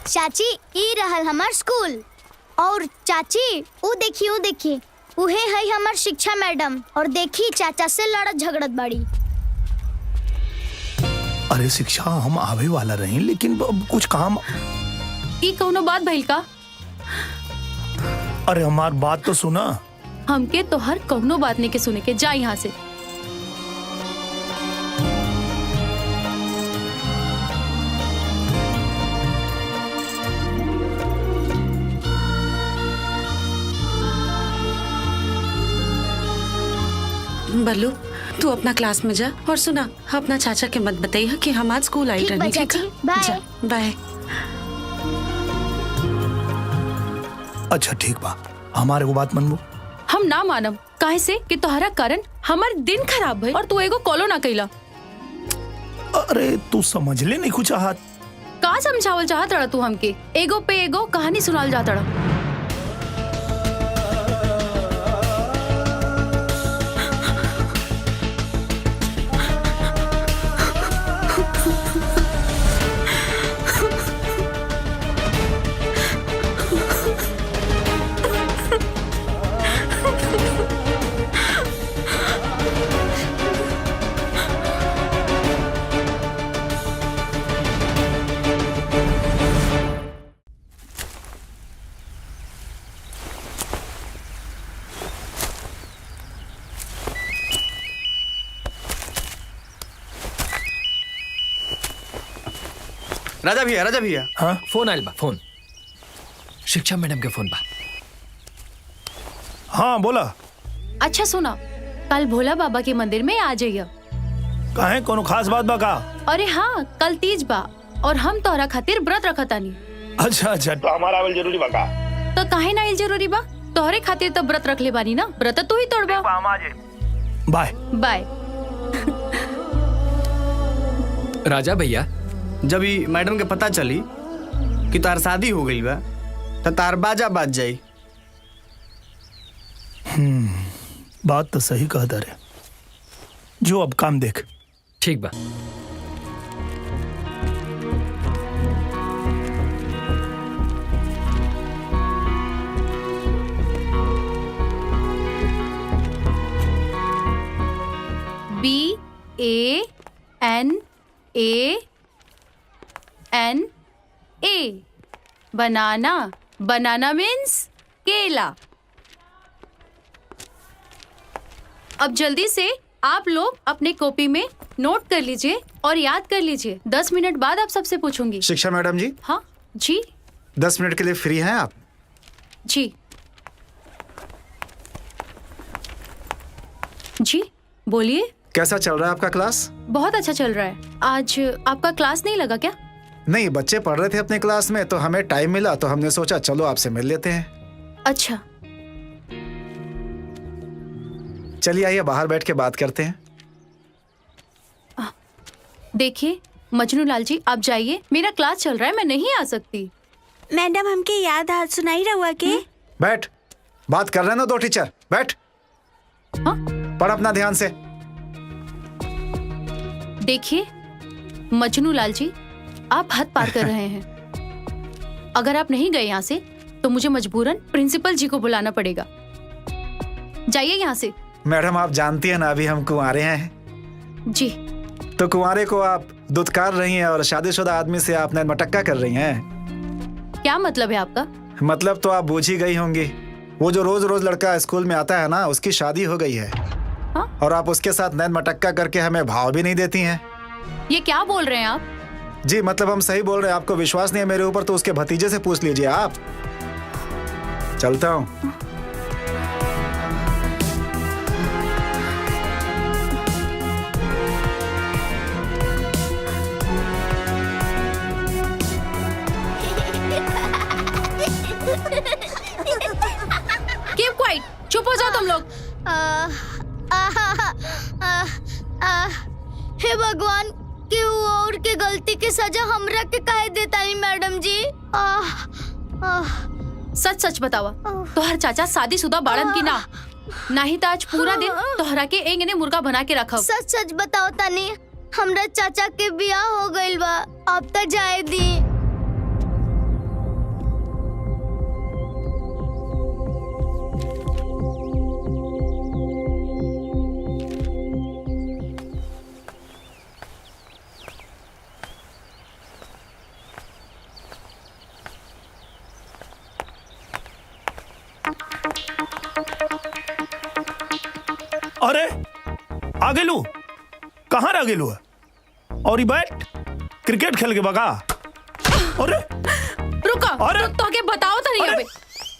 चाची ई रहल हमार स्कूल। और चाची वो देखिए उहे है हमार शिक्षा मैडम। और देखी चाचा से लड़त झगड़त बाड़ी। अरे शिक्षा हम आवे वाला रहे, लेकिन कुछ काम। ई कौनो बात भइल का? अरे हमार बात तो सुना। हमके तो हर कौनो बात नहीं के सुने के, जा यहाँ से। बल्लू तू अपना क्लास में जा और सुना, अपना चाचा के मत बताइए कि हम आज स्कूल आई रहने। ठीक है, बाय बाय। अच्छा ठीक बा, हमारे को बात मनबू? हम ना मानम, काहे से कि तोहरा कारण हमार दिन खराब भइल और तू एगो कॉलो ना कइला। अरे तू समझ ले नहीं कुछ चाहत। का समझावल चाहत रहा तू हमके? एगो पे एगो कहानी सुनाल जात रहा। राजा भैया हाँ? फोन आयल बा, फोन शिक्षा मैडम के फोन बा। हाँ बोला। अच्छा सुना, कल भोला बाबा के मंदिर में आ जाइए। काहे, कोनो खास बात बा का? अरे हाँ, कल तीज बा और हम तोहरा खातिर व्रत रखतानी। अच्छा तो हमारा आवल जरूरी बा का? तो काहे ना आइल जरूरी बा? तोहरे खातिर तो व्रत रख ले बानी ना, व्रत तू ही तोड़बा। By by. राजा भैया, जब ही मैडम के पता चली कि तार शादी हो गई बा तो तार बाजा बाज जाई। बात तो सही कहता रे। जो अब काम देख। ठीक बा। BANANA बनाना। बनाना मीन्स केला। अब जल्दी से आप लोग अपने कॉपी में नोट कर लीजिए और याद कर लीजिए। 10 मिनट बाद आप सबसे पूछूंगी। शिक्षा मैडम जी। हाँ जी। 10 मिनट के लिए फ्री हैं आप? जी जी बोलिए। कैसा चल रहा है आपका क्लास? बहुत अच्छा चल रहा है। आज आपका क्लास नहीं लगा क्या? नहीं, बच्चे पढ़ रहे थे अपने क्लास में तो हमें टाइम मिला तो हमने सोचा चलो आपसे मिल लेते हैं। अच्छा चलिए आइए बाहर बैठ के बात करते हैं। देखिए मजनू लाल जी, आप जाइए, मेरा क्लास चल रहा है, मैं नहीं आ सकती। मैडम हमके याद हाथ सुनाई रहुआ के। बैठ, बात कर रहे हैं ना दो टीचर। बैठ। हाँ? पढ़ अपना ध्यान से। देखिए मजनू लाल जी, आप हद पार कर रहे हैं। अगर आप नहीं गए यहाँ से तो मुझे मजबूरन प्रिंसिपल जी को बुलाना पड़ेगा। जाइए यहाँ से। मैडम आप जानती हैं ना अभी हम कुंवारे हैं। जी। तो कुंवारे को आप दुत्कार रही हैं और शादीशुदा आदमी से आप मटक्का कर रही हैं। क्या मतलब है आपका? मतलब तो आप बूझ ही गई होंगी। वो जो रोज रोज लड़का स्कूल में आता है ना, उसकी शादी हो गई है। हाँ? और आप उसके साथ नैन मटक्का करके हमें भाव भी नहीं देती हैं। ये क्या बोल रहे हैं आप? जी मतलब हम सही बोल रहे हैं। आपको विश्वास नहीं है मेरे ऊपर तो उसके भतीजे से पूछ लीजिए आप। चलता हूँ। Keep quiet, चुप हो जाओ तुम लोग। हे भगवान, केहू और के गलती के सजा हमरा के काहे देतानी मैडम जी? सच सच बतावा, तोहर चाचा शादीशुदा बाड़न की ना? नहीं तो आज पूरा दिन तोहरा के एंगने मुर्गा बना के रखब। सच सच बताओ तानी, हमरा चाचा के बियाह हो गइल बा। अब तो जाए दी। अरे आ गेलू, कहाँ रह गेलू है? और ये बैठ क्रिकेट खेल के बगा। अरे रुका, अरे! तो के बताओ तो नहीं अरे! अबे,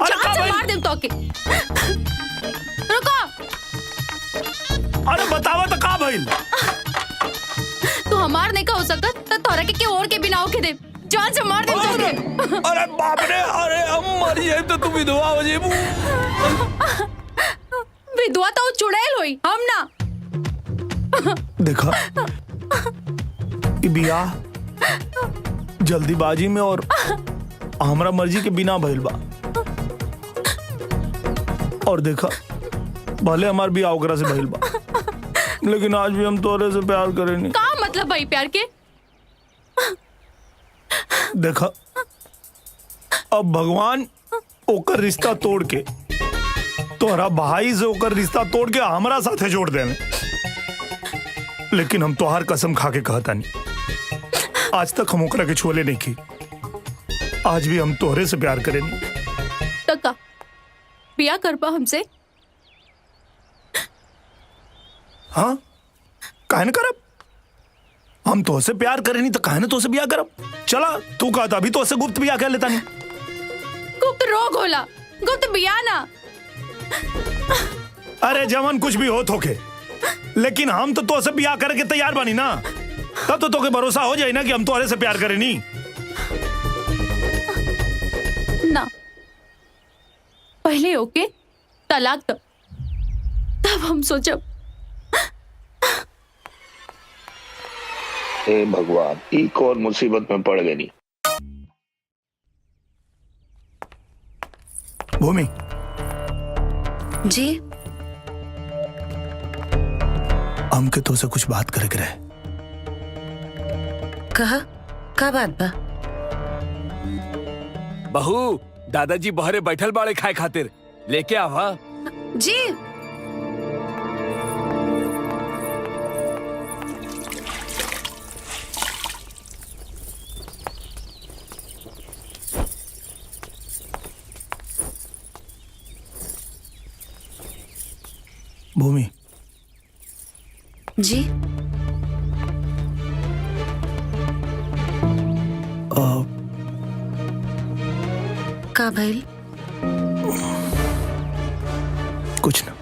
अरे जान का से भाई? मार दे तो के। रुका, अरे बतावा तो का भइल? तू हमार नहीं का हो सकता तो तोरा के और के बिना होके दे, जान से मार दे तो के। अरे बाप रे, अरे हम मर जाए तो तू विधवा हो जेबू। विधवा तो चुड़ैल होई, हम ना। देखा ये बियाह जल्दीबाजी में और हमरा मर्जी के बिना भइल बा। और देखा भले हमार बियाह ओकरा से भइल बा, लेकिन आज भी हम तोरे से प्यार करेनी। का मतलब भाई प्यार के? देखा अब भगवान ओकर रिश्ता तोड़ के तोहरा भाई से ओकर रिश्ता तोड़ के हमरा साथे जोड़ देने, लेकिन हम तोहार कसम खा के कहता नहीं, आज तक हम ओकरा के छोले नहीं की। आज भी हम तोहरे से प्यार करेनी। तका बिया करबा हमसे? हाँ काहे न करब? हम तो से प्यार करेनी तो काहे न तो से बिया करब? चला तू कहता अभी तो से गुप्त बिया कर लेता नहीं। गुप्त रोग होला, गुप्त बिया ना। अरे जवन कुछ भी हो थोके, लेकिन हम तो से बिया करे के तैयार बानी ना, तब तो तोके भरोसा हो जाए ना कि हम तोहरे से प्यार करेनी। ना पहले ओके तलाक दो, तब हम सोचब। हे भगवान, ई कौन मुसीबत में पड़ गई। भूमि जी हमके तो से कुछ बात करे के रहे। कहा का बात बा? बहू दादाजी बहरे बैठल बाड़े खाए खातिर, लेके आवा। जी भूमि जी का भइल? कुछ ना।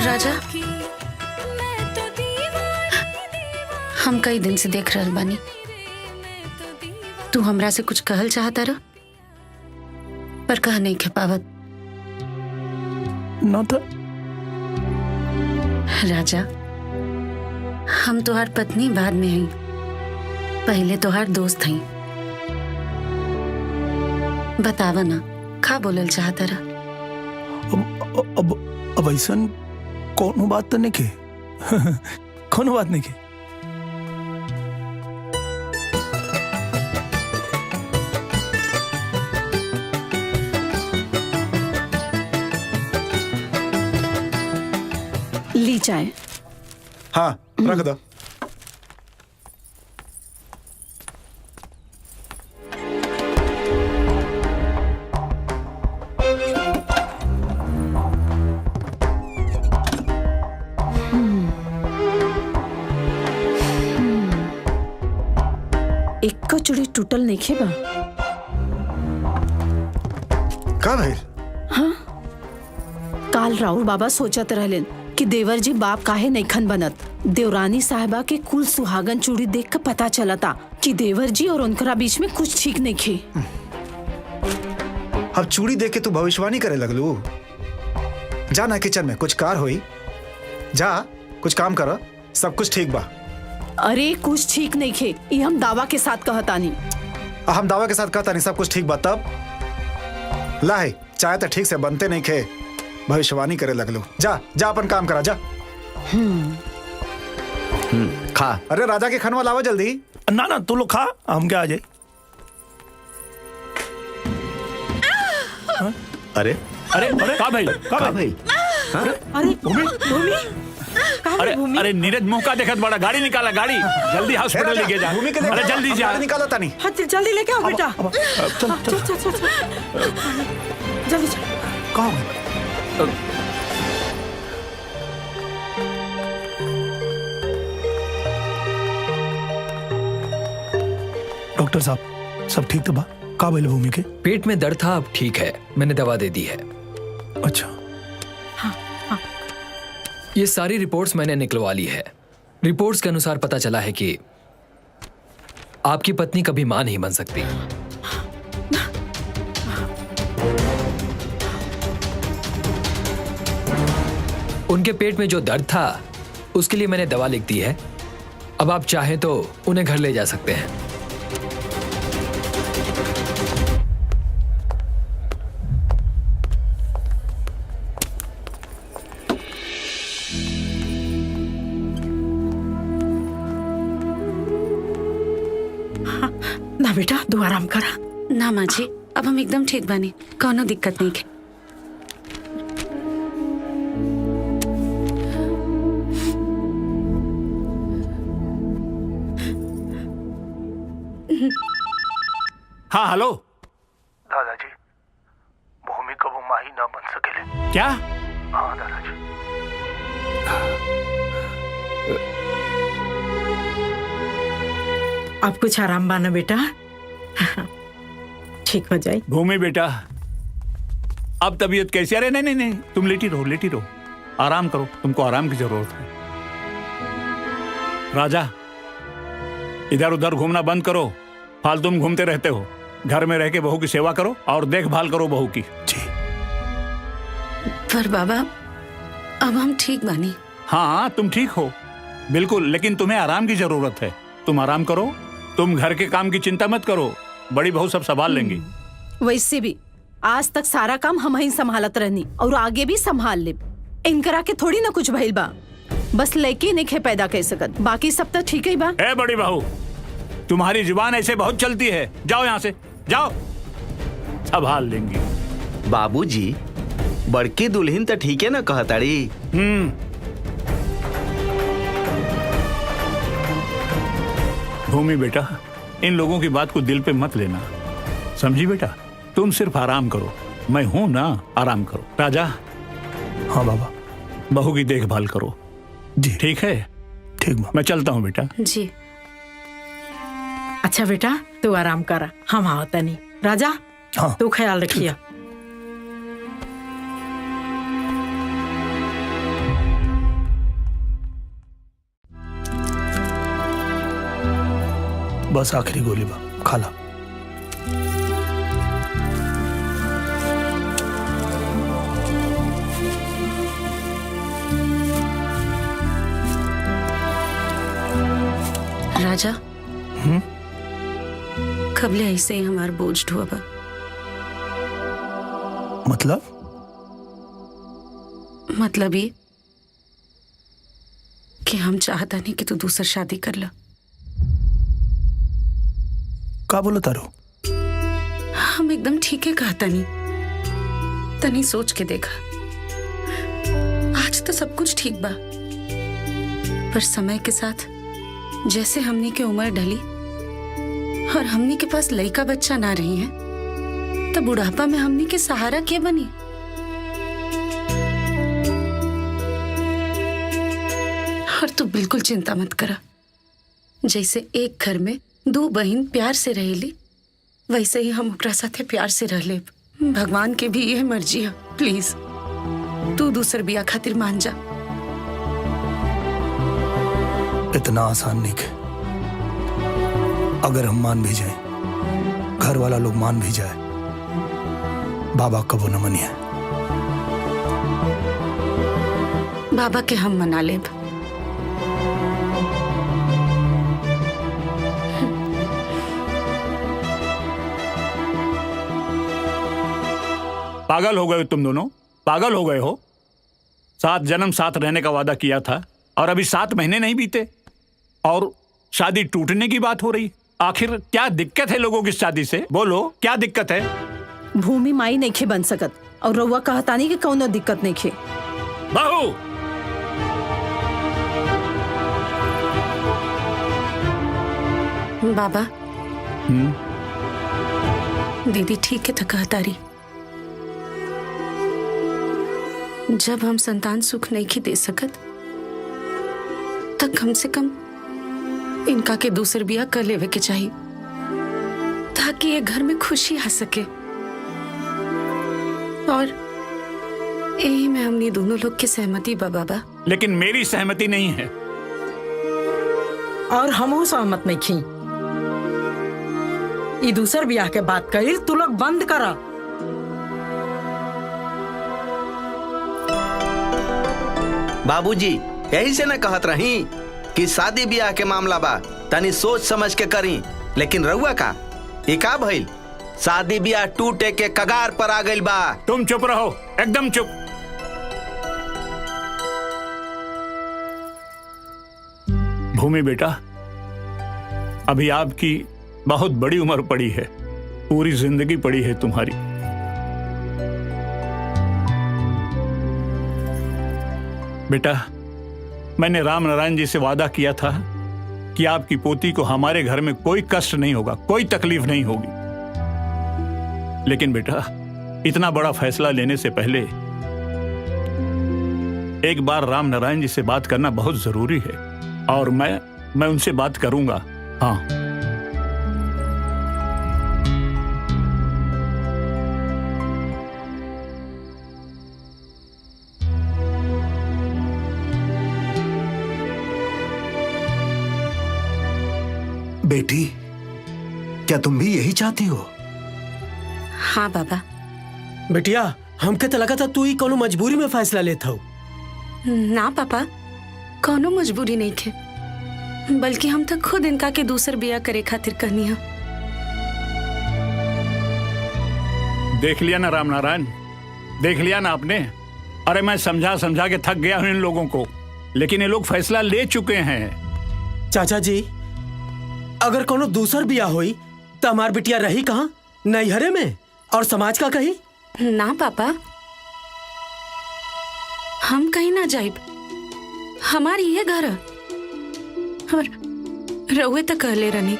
राजा हम कई दिन से देख रहल बानी, तू हमरा से कुछ कहल चाहता रह पर कह नहीं के पावत। ना था राजा हम तोहार पत्नी बाद में हई, पहले तोहार दोस्त हई। बतावा ना का बोलल चाहता रह? अब ऐसा कोनो बात तो नहीं के। कोनो बात नहीं के। ली चाय। हाँ रख दो। एक का चूड़ी टूटल नहीं खेबा। का भाई? काल राहुल बाबा सोचत रहलन कि देवर जी बाप काहे नईखन बनत। देवरानी साहिबा के कुल सुहागन चूड़ी देख कर पता चलता कि देवर जी और उनकरा बीच में कुछ ठीक नहीं खे। अब चूड़ी देख के तू भविष्यवाणी करे लगलू। जा ना किचन में कुछ कार होई, जा कुछ काम करो, सब कुछ ठीक बा। अरे कुछ ठीक नहीं खे, ये हम दावा के साथ कहतानी। हम दावा के साथ कहता नहीं सब कुछ ठीक बा। तब लाए चाय तो ठीक से बनते नहीं खे, भविष्यवाणी करे लगलू। जा जा अपन काम करा जा। खा। अरे राजा के खनवा लावा जल्दी। ना ना तू लोग खा, हम क्या आ जाए। अरे अरे अरे का भाई अरे भूमि अरे अरे नीरज मुंह का देखत बड़ा गाड़ी निकाला गाड़ी जल्दी हॉस्पिटल लेके जा भूमि के अरे जल्दी जा निकाला था नहीं। हाँ जल्दी लेके आओ बेटा चल चल चल चल जल्दी चल। कहाँ हो गए? डॉक्टर साहब सब ठीक तो बा का भइल भूमि के? पेट में दर्द था, अब ठीक है, मैंने दवा दे दी है। अच्छा ये सारी रिपोर्ट्स मैंने निकलवा ली है। रिपोर्ट्स के अनुसार पता चला है कि आपकी पत्नी कभी मां नहीं बन सकती। उनके पेट में जो दर्द था उसके लिए मैंने दवा लिख दी है। अब आप चाहें तो उन्हें घर ले जा सकते हैं। ना बेटा तू आराम करा। ना माँ जी, अब हम एकदम ठीक बने, कोनो दिक्कत नहीं है। हाँ हेलो दादाजी भूमि कबो माही ना बन सकेले। क्या? हाँ दादाजी। अब कुछ आराम बाना बेटा ठीक हो जाए। भूमि बेटा अब तबीयत कैसी? अरे नहीं नहीं नहीं तुम लेटी रहो आराम करो, तुमको आराम की जरूरत है। राजा इधर उधर घूमना बंद करो, फालतू में घूमते रहते हो। घर में रह के बहू की सेवा करो और देखभाल करो बहू की। जी पर बाबा अब हम ठीक बनी। हाँ तुम ठीक हो बिल्कुल, लेकिन तुम्हें आराम की जरूरत है। तुम आराम करो, तुम घर के काम की चिंता मत करो, बड़ी बहू सब संभाल लेंगी। वैसे भी आज तक सारा काम हम ही संभालत रहनी और आगे भी संभाल ले। इनकरा के थोड़ी ना कुछ भइल बा, बस लड़की नहीं पैदा कर सकत, बाकी सब तो ठीक ही बा। ए बड़ी बहू तुम्हारी जुबान ऐसे बहुत चलती है, जाओ यहाँ से जाओ, संभाल लेंगी। बाबूजी बड़की दुल्हन तो ठीक है ना कहताड़ी। भूमि बेटा इन लोगों की बात को दिल पे मत लेना, समझी बेटा? तुम सिर्फ आराम करो, मैं हूं ना, आराम करो। राजा हाँ बाबा बहू की देखभाल करो जी। ठीक है? ठीक बा। मैं चलता हूँ बेटा। जी अच्छा बेटा तू आराम करा, हम आवता नहीं। राजा हाँ तू ख्याल रखिया। बस आखिरी गोली बा, खाला। राजा कबले ऐसे ही हमार बोझ ढोबा। मतलब ये कि हम चाहता नहीं कि तू दूसर शादी कर ला। का बोला तारो? हम एकदम ठीक है कहता नहीं, तनी सोच के देखा। आज तो सब कुछ ठीक बा, पर समय के साथ जैसे हमनी की उम्र ढली और हमनी के पास लड़का बच्चा ना रही है, तो बुढ़ापा में हमनी के सहारा क्या बनी? और तू बिल्कुल चिंता मत करा, जैसे एक घर में दो बहन प्यार से रहेली, वैसे ही हम ओकरा साथे प्यार से रह ले। भगवान के भी यह मर्जी है। प्लीज तू दूसर बिया खातिर मान जा। इतना आसान नहीं है। अगर हम मान भी जाए, घर वाला लोग मान भी जाए, बाबा कबो न मनिए। बाबा के हम मना लेब। पागल हो गए तुम दोनों, पागल हो गए हो। 7 जन्म साथ रहने का वादा किया था और अभी 7 महीने नहीं बीते और शादी टूटने की बात हो रही। आखिर क्या दिक्कत है लोगों की शादी से? बोलो क्या दिक्कत है? भूमि माई नहीं खे बन सकत और रउआ कहतानी कि कौनो दिक्कत नहीं खे। बहू बाबा दीदी ठीक है तो कहतारी, जब हम संतान सुख नहीं दे सकत तो कम से कम इनका के दूसर बिया कर लेवे के चाहिए ताकि ये घर में खुशी आ सके। और यही में हमने दोनों लोग की सहमति बा बाबा। लेकिन मेरी सहमति नहीं है। और हम सहमत नहीं खी। ई दूसर ब्याह के बात कही तू लोग बंद करा। बाबूजी यही से न कहत रही कि शादी ब्याह के मामला बा तनी सोच समझ के करी, लेकिन रउआ का ये का भइल? शादी ब्याह टूटे के कगार पर आ गइल बा। तुम चुप रहो, एकदम चुप। भूमि बेटा, अभी आपकी बहुत बड़ी उम्र पड़ी है, पूरी जिंदगी पड़ी है तुम्हारी। बेटा, मैंने राम नारायण जी से वादा किया था कि आपकी पोती को हमारे घर में कोई कष्ट नहीं होगा, कोई तकलीफ नहीं होगी। लेकिन बेटा, इतना बड़ा फैसला लेने से पहले एक बार राम नारायण जी से बात करना बहुत जरूरी है, और मैं उनसे बात करूंगा। हाँ, बेटी, क्या तुम भी यही चाहती हो? हाँ बाबा। बेटिया, हमके तो लगा था तू ही कोनो मजबूरी में फैसला लेता हो। ना पापा, कोनो मजबूरी नहीं थे, बल्कि हम तो खुद इनका के दूसर बिया करे खातिर कहनी है। देख लिया ना राम नारायण, देख लिया ना आपने। अरे मैं समझा समझा के थक गया हूं इन लोगों को, लेकिन ये लोग फैसला ले चुके हैं। चाचा जी, अगर कोनो दूसर बिया हुई तो हमार बिटिया रही कहाँ? नैहरे में? और समाज का कही? ना पापा, हम कहीं ना जाइब, हमारी ये घर है। और रउए तो कहले रहनी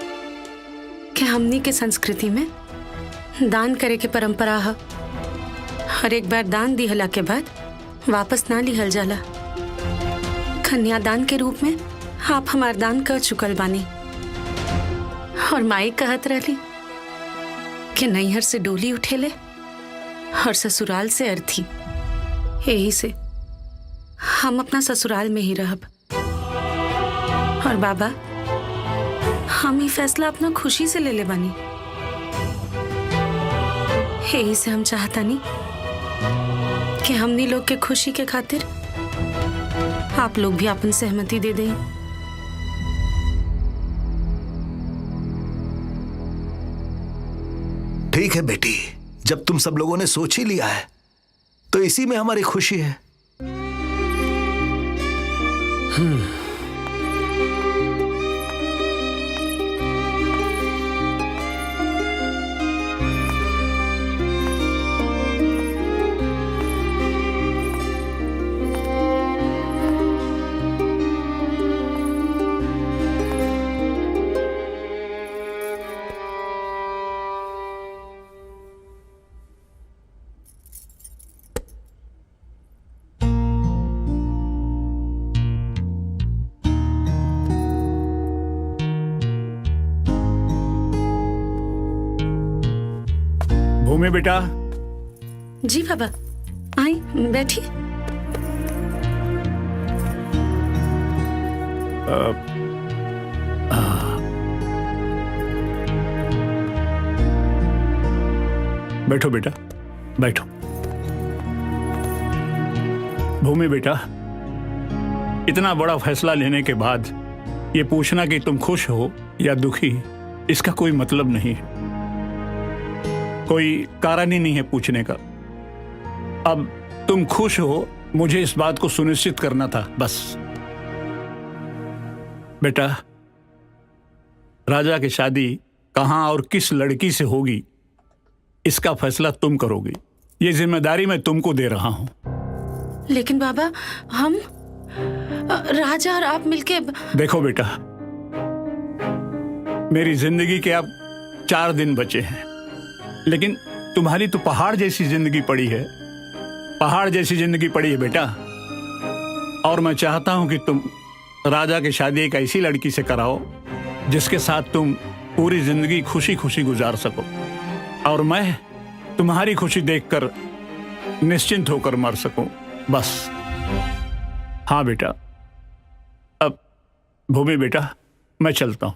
कि हमनी के संस्कृति में दान करे के परंपरा है, और एक बार दान दिहला के बाद वापस ना लिहल जाला। कन्यादान के रूप में आप हमार दान कर चुकल बानी। और माई कहत रहली कि नैहर से डोली उठेले और ससुराल से अर्थी, यही से हम अपना ससुराल में ही रहब। और बाबा, हम ये फैसला अपना खुशी से ले ले बानी, यही से हम चाहता नहीं कि हमनी लोग के खुशी के खातिर आप लोग भी अपन सहमति दे दें। ठीक है बेटी, जब तुम सब लोगों ने सोच ही लिया है तो इसी में हमारी खुशी है। भूमि बेटा। जी बाबा, आई बैठी। बैठो बेटा, बैठो। भूमि बेटा, इतना बड़ा फैसला लेने के बाद ये पूछना कि तुम खुश हो या दुखी, इसका कोई मतलब नहीं है, कोई कारण ही नहीं है पूछने का। अब तुम खुश हो, मुझे इस बात को सुनिश्चित करना था, बस। बेटा, राजा की शादी कहां और किस लड़की से होगी इसका फैसला तुम करोगी। ये जिम्मेदारी मैं तुमको दे रहा हूं। लेकिन बाबा हम राजा और आप मिलके देखो बेटा, मेरी जिंदगी के अब 4 दिन बचे हैं, लेकिन तुम्हारी तो पहाड़ जैसी जिंदगी पड़ी है, पहाड़ जैसी जिंदगी पड़ी है बेटा। और मैं चाहता हूं कि तुम राजा की शादी एक ऐसी लड़की से कराओ जिसके साथ तुम पूरी जिंदगी खुशी खुशी गुजार सको, और मैं तुम्हारी खुशी देखकर निश्चिंत होकर मर सकूं, बस। हाँ बेटा, अब भूमि बेटा, मैं चलता हूं।